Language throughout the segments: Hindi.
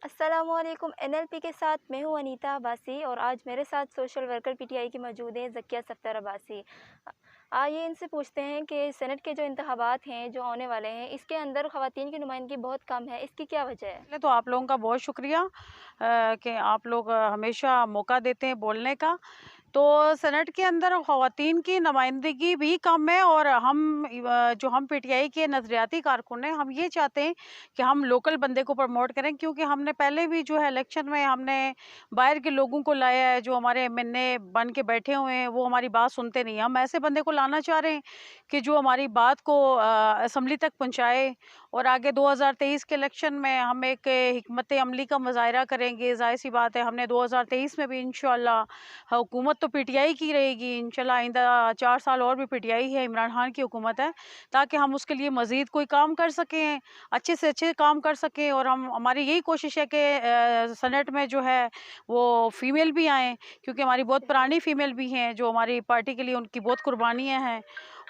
अस्सलामुअलैकुम। एनएलपी के साथ मैं हूं अनीता अब्बासी और आज मेरे साथ सोशल वर्कर पीटीआई की मौजूद हैं ज़किया सत्तर अब्बासी। आइए इनसे पूछते हैं कि सेनेट के जो इंतखाबात हैं जो आने वाले हैं इसके अंदर ख़वातीन की नुमाइंदगी बहुत कम है, इसकी क्या वजह है? पहले तो आप लोगों का बहुत शुक्रिया कि आप लोग हमेशा मौका देते हैं बोलने का। तो सेनेट के अंदर ख़वातीन की नुमाइंदगी भी कम है और जो हम पीटीआई के नज़रियाती कारकुन हैं, हम ये चाहते हैं कि हम लोकल बंदे को प्रमोट करें, क्योंकि हमने पहले भी जो है इलेक्शन में हमने बाहर के लोगों को लाया है, जो हमारे एमएनए बन के बैठे हुए हैं, वो हमारी बात सुनते नहीं हैं। हम ऐसे बंदे को लाना चाह रहे हैं कि जो हमारी बात को असेंबली तक पहुँचाए और आगे 2023 के इलेक्शन में हम एक हिकमत अमली का मुज़ाहिरा करेंगे। ज़ाहिर-सी बात है, हमने 2023 में भी इंशाअल्लाह हुकूमत तो पीटीआई की रहेगी, इंशाल्लाह आइंदा 4 साल और भी पीटीआई है, इमरान खान की हुकूमत है, ताकि हम उसके लिए मज़ीद कोई काम कर सकें, अच्छे से अच्छे काम कर सकें। और हमारी यही कोशिश है कि सेनेट में जो है वो फ़ीमेल भी आएँ, क्योंकि हमारी बहुत पुरानी फ़ीमेल भी हैं, जो हमारी पार्टी के लिए उनकी बहुत कुर्बानियाँ हैं।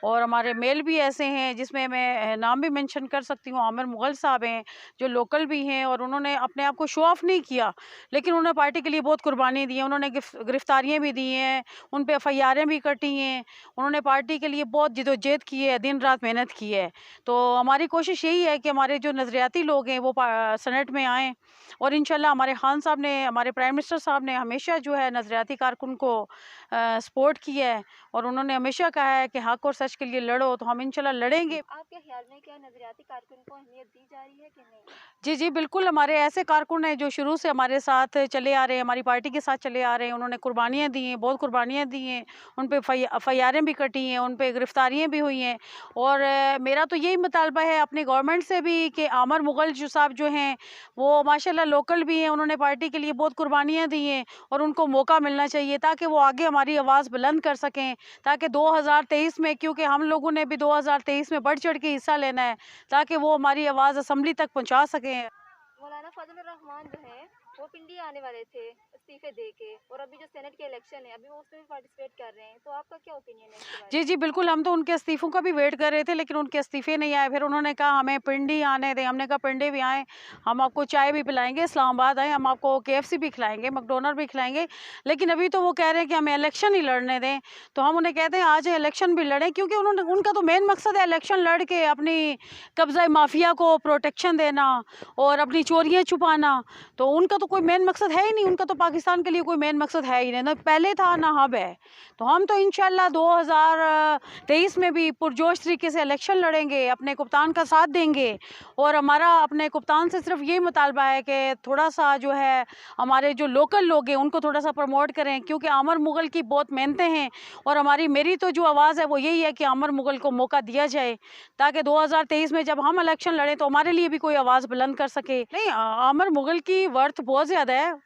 और हमारे मेल भी ऐसे हैं, जिसमें मैं नाम भी मेंशन कर सकती हूँ। आमिर मुग़ल साहब हैं, जो लोकल भी हैं और उन्होंने अपने आप को शो ऑफ़ नहीं किया, लेकिन उन्होंने पार्टी के लिए बहुत कुर्बानी दी है। उन्होंने गिरफ्तारियाँ भी दी हैं, उन पे एफआईआरें भी कटी हैं। उन्होंने पार्टी के लिए बहुत जिदोजहद की है, दिन-रात मेहनत की है। तो हमारी कोशिश यही है कि हमारे जो नज़रियाती लोग हैं वो सेनेट में आएँ और इंशाल्लाह हमारे खान साहब ने, हमारे प्राइम मिनिस्टर साहब ने हमेशा जो है नज़रियाती कारकुन को सपोर्ट किया है और उन्होंने हमेशा कहा है कि हक और सच के लिए लड़ो, तो हम इंशाल्लाह लड़ेंगे। आपके ख्याल में क्या नज़रियाती कारकुन को अहमियत दी जा रही है कि नहीं? जी, जी, बिल्कुल, हमारे ऐसे कारकुन हैं जो शुरू से हमारे साथ चले आ रहे हैं, हमारी पार्टी के साथ चले आ रहे हैं। उन्होंने कुर्बानियाँ दी हैं, बहुत कुर्बानियाँ दी हैं। उन पे एफआईआरें भी कटी हैं, उन पे गिरफ्तारियाँ भी हुई हैं। और मेरा तो यही मुतालबा है अपनी गवर्नमेंट से भी कि आमिर मुग़ल जो साहब जो हैं, वो माशाल्लाह लोकल भी हैं, उन्होंने पार्टी के लिए बहुत कुर्बानियाँ दी हैं और उनको मौका मिलना चाहिए ताकि वो आगे हमारी आवाज़ बुलंद कर सकें। ताकि 2023 में, क्योंकि हम लोगों ने भी 2023 में बढ़-चढ़ के हिस्सा लेना है, ताकि वो हमारी आवाज़ असेंबली तक पहुँचा सकें। मौलाना फ़ज़लुर रहमान जो हैं, वो पिंडी आने वाले थे इस्तीफ़े दे के और अभी जो सेनेट के इलेक्शन है, अभी वो उसमें भी पार्टिसिपेट कर रहे हैं। तो आपका क्या ओपिनियन है इसके बारे जी, में? जी, बिल्कुल, हम तो उनके इस्तीफ़ों का भी वेट कर रहे थे, लेकिन उनके इस्तीफ़े नहीं आए। फिर उन्होंने कहा हमें पिंडी आने दें, हमने कहा पिंडी भी आएँ, हम आपको चाय भी पिलाएँगे, इस्लामाबाद आएँ, हम आपको केएफसी भी खिलाएँगे, मैकडॉनल्ड भी खिलाएँगे। लेकिन अभी तो वो कह रहे हैं कि हमें इलेक्शन ही लड़ने दें, तो हम उन्हें कहते हैं आ जाएँ इलेक्शन भी लड़ें, क्योंकि उनका तो मेन मकसद है इलेक्शन लड़ के अपनी कब्ज़ा माफ़िया को प्रोटेक्शन देना और अपनी चोरियाँ छुपाना। तो उनका तो कोई मेन मकसद है ही नहीं, उनका तो पाकिस्तान के लिए कोई मेन मकसद है ही नहीं, ना पहले था ना अब है। तो हम तो इंशाल्लाह 2023 में भी पुरजोश तरीके से इलेक्शन लड़ेंगे, अपने कप्तान का साथ देंगे और हमारा अपने कप्तान से सिर्फ यही मुतालबा है कि थोड़ा-सा जो है हमारे जो लोकल लोग हैं उनको थोड़ा-सा प्रमोट करें, क्योंकि आमिर मुग़ल की बहुत मेहनतें हैं और मेरी तो जो आवाज़ है वो यही है कि आमिर मुग़ल को मौका दिया जाए, ताकि 2023 में जब हम इलेक्शन लड़ें तो हमारे लिए भी कोई आवाज़ बुलंद कर सके। नहीं, आमिर मुग़ल की वर्थ बहुत ज़्यादा है,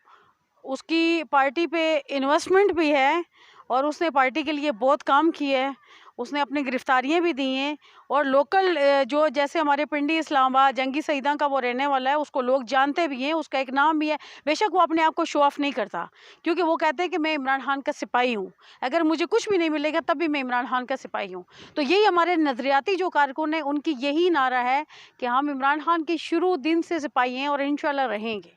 उसकी पार्टी पे इन्वेस्टमेंट भी है और उसने पार्टी के लिए बहुत काम किया है। उसने अपनी गिरफ्तारियाँ भी दी हैं और लोकल जो जैसे हमारे पिंडी इस्लामाबाद जंगी सईदा का वो रहने वाला है, उसको लोग जानते भी हैं, उसका एक नाम भी है। बेशक वो अपने आप को शो ऑफ़ नहीं करता, क्योंकि वो कहते हैं कि मैं इमरान खान का सिपाही हूँ। अगर मुझे कुछ भी नहीं मिलेगा तब भी मैं इमरान खान का सिपाही हूँ। तो यही हमारे नज़रियाती जो कारकुन हैं, उनकी यही नारा है कि हम इमरान खान के शुरू दिन से सिपाही हैं और इंशाल्लाह रहेंगे।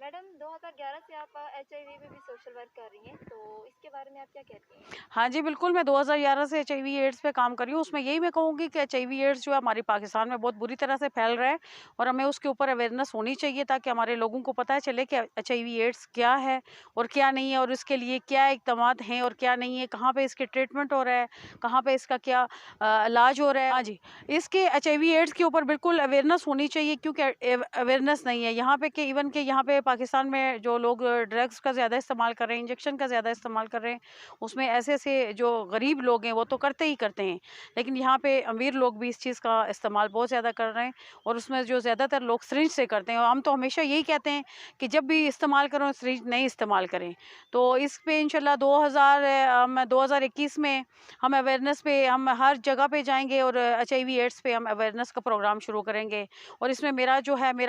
मैडम 2011 से आप एचआईवी पे भी सोशल वर्क कर रही हैं, तो इसके बारे में आप क्या कहती हैं? हाँ जी, बिल्कुल, मैं 2011 से एचआईवी एड्स पे काम कर रही हूँ। उसमें यही मैं कहूँगी कि एचआईवी एड्स जो है हमारे पाकिस्तान में बहुत बुरी तरह से फैल रहा है और हमें उसके ऊपर अवेयरनेस होनी चाहिए, ताकि हमारे लोगों को पता चले कि एचआईवी एड्स क्या है और क्या नहीं है और इसके लिए क्या इक़दामात हैं और क्या नहीं है, कहाँ पे इसके ट्रीटमेंट हो रहा है, कहाँ पे इसका क्या इलाज हो रहा है। हाँ जी, इसके एचआईवी एड्स के ऊपर बिल्कुल अवेयरनेस होनी चाहिए, क्योंकि अवेयरनेस नहीं है यहाँ पे, कि इवन कि यहाँ पे पाकिस्तान में जो लोग ड्रग्स का ज़्यादा इस्तेमाल कर रहे हैं, इंजेक्शन का ज़्यादा इस्तेमाल कर रहे हैं, उसमें ऐसे-ऐसे जो गरीब लोग हैं वो तो करते ही करते हैं, लेकिन यहाँ पे अमीर लोग भी इस चीज़ का इस्तेमाल बहुत ज़्यादा कर रहे हैं और उसमें जो ज़्यादातर लोग सिरिंज से करते हैं और हम तो हमेशा यही कहते हैं कि जब भी इस्तेमाल करो सिरिंज नहीं इस्तेमाल करें। तो इस पे इंशाल्लाह 2021 में हम अवेयरनेस पे हम हर जगह पे जाएँगे और एचआईवी एड्स पे हम अवेयरनेस का प्रोग्राम शुरू करेंगे और इसमें मेरा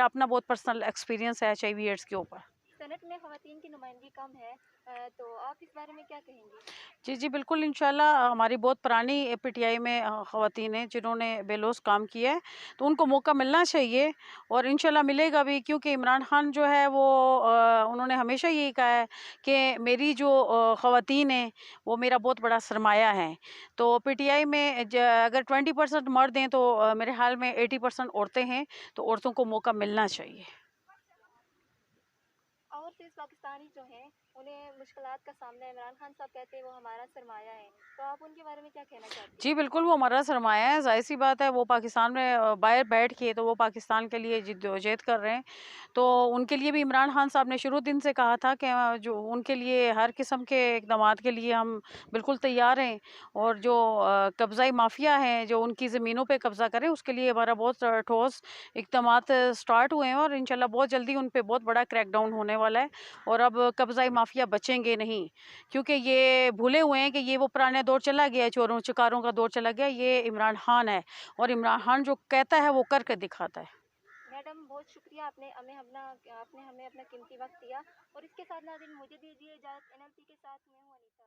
अपना बहुत पर्सनल एक्सपीरियंस है एचआईवी एड्स के ऊपर। सेनेट में में ख़वातीन की नुमाइंदगी कम है, तो आप इस बारे में क्या कहेंगी? जी, जी, बिल्कुल इंशाल्लाह हमारी बहुत पुरानी पीटीआई में ख़वातीन हैं जिन्होंने बेलौस काम किया है, तो उनको मौका मिलना चाहिए और इंशाल्लाह मिलेगा भी क्योंकि इमरान खान जो है वो उन्होंने हमेशा यही कहा है कि मेरी जो ख़वातीन हैं, वो मेरा बहुत बड़ा सरमाया है। तो पीटीआई में अगर 20% मर्द हैं तो मेरे ख़्याल में 80% औरतें हैं, तो औरतों को मौका मिलना चाहिए। और फिर पाकिस्तानी जो हैं, उन्हें मुश्किलात का सामना इमरान खान साहब कहते हैं वो हमारा सरमाया है, तो आप उनके बारे में क्या कहना चाहती हैं? जी, बिल्कुल, वो हमारा सरमाया है, ज़ाहिर-सी बात है वो पाकिस्तान में बाहर बैठ के तो वो पाकिस्तान के लिए जिद्दोजहद कर रहे हैं। तो उनके लिए भी इमरान खान साहब ने शुरू दिन से कहा था कि जो उनके लिए हर किस्म के इक़दामात के लिए हम बिल्कुल तैयार हैं और जो कब्ज़ाई माफ़िया हैं, जो उनकी ज़मीनों पे कब्ज़ा करें, उसके लिए हमारा बहुत ठोस इक़दामात स्टार्ट हुए हैं और इंशाल्लाह बहुत जल्दी उन पे बहुत बड़ा क्रैकडाउन होने वाला है और अब कब्ज़ाई माफ़िया बचेंगे नहीं। क्योंकि ये भूले हुए हैं कि ये वो पुराना दौर चला गया है, चोरों चकारों का दौर चला गया, ये इमरान खान है और इमरान खान जो कहता है वो करके दिखाता है। मैडम बहुत शुक्रिया, आपने हमें अपना कीमती वक्त दिया और इसके साथ नाज़रीन मुझे दीजिए इजाज़त। एनएलपी के साथ मैं हूँ अनीता।